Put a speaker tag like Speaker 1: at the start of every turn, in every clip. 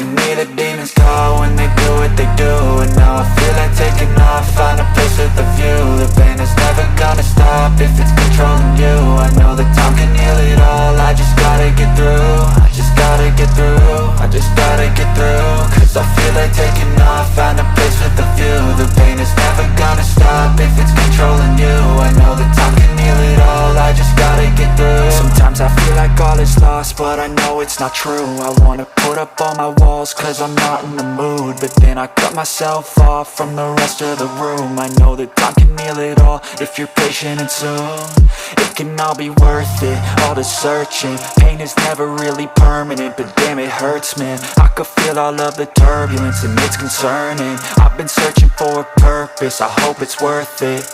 Speaker 1: can hear the demons call when they do what they do. And now I feel like taking off, find a place with a view. The pain is never gonna stop if it's controlling you. I know that time can heal it all, I just gotta get through. I just gotta get through, I just gotta get through. Cause I feel like taking off, find a place with a view. The pain is never gonna stop if it's controlling you. I know that time can heal it all, I just gotta get through. Sometimes I feel like all is lost, but I know it's not true. I wanna put up all my walls cause I'm not in the mood, but then I cut myself off from the rest of the room. I know that time can heal it all if you're patient and soon it can all be worth it, all the searching. Pain is never really permanent, but damn it hurts, man. I could feel all of the turbulence and it's concerning. I've been searching for a purpose, I hope it's worth it.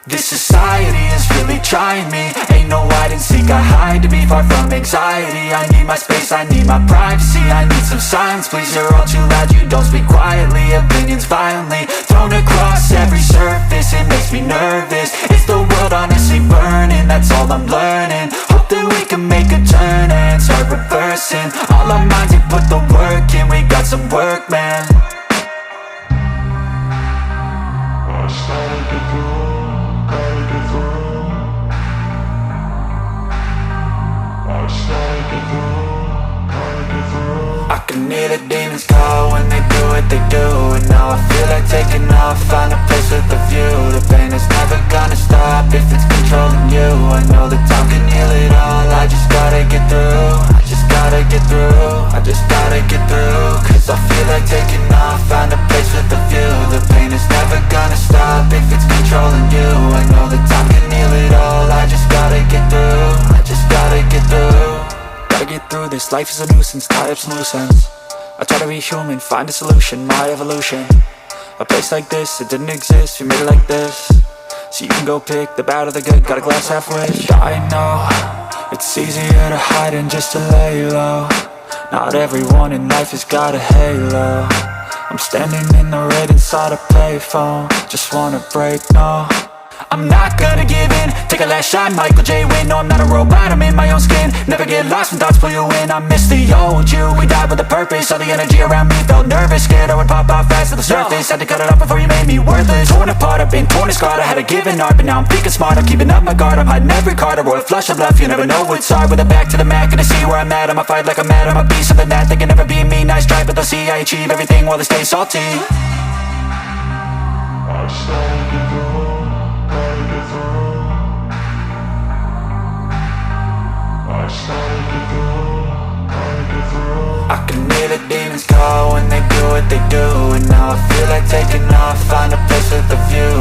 Speaker 1: This society is really trying me. Ain't no hide and seek, I hide to be far from anxiety. I need my space, I need my privacy. I need some silence, please, you're all too loud. You don't speak quietly, opinions violently thrown across every surface. It makes me nervous, it's the world honestly burning. That's all I'm learning, hope that we can make a turn and start reversing. All our minds and put the work in, we got some work, man. I started to grow. I can hear the demons call when they do what they do. And now I feel like taking off, find a place with a view. The pain is never gonna stop if it's controlling you. I know that time can heal it all, I just gotta get through. I just gotta get through, I just gotta get through. Cause I feel like taking off, find a place with a view. The pain is never gonna stop if it's controlling you. I know that time can heal it all, I just gotta get through. I just gotta get through. Gotta get through this, life is a nuisance, tie up some loose ends. I try to be human, find a solution, my evolution. A place like this, it didn't exist, we made it like this. So you can go pick the bad or the good, got a glass half wish. I know, it's easier to hide than just to lay low. Not everyone in life has got a halo. I'm standing in the red inside a payphone, just wanna break, no. I'm not gonna give in, take a last shot, Michael J. Win. No, I'm not a robot, I'm in my own skin. Never get lost when thoughts pull you in. I miss the old you, we died with a purpose. All the energy around me felt nervous, scared I would pop off fast to the surface. Had to cut it off before you made me worthless. Torn apart, I've been torn and scarred. I had a given art, but now I'm thinking smart. I'm keeping up my guard, I'm hiding every card. A royal flush of love, you never know what's hard. With a back to the mat, gonna see where I'm at. I'ma fight like I'm mad, I'm a beast of the net. They can never be me, nice try, but they'll see I achieve everything while they stay salty. I started to grow. I can hear the demons call when they do what they do. And now I feel like taking off, find a place with a view.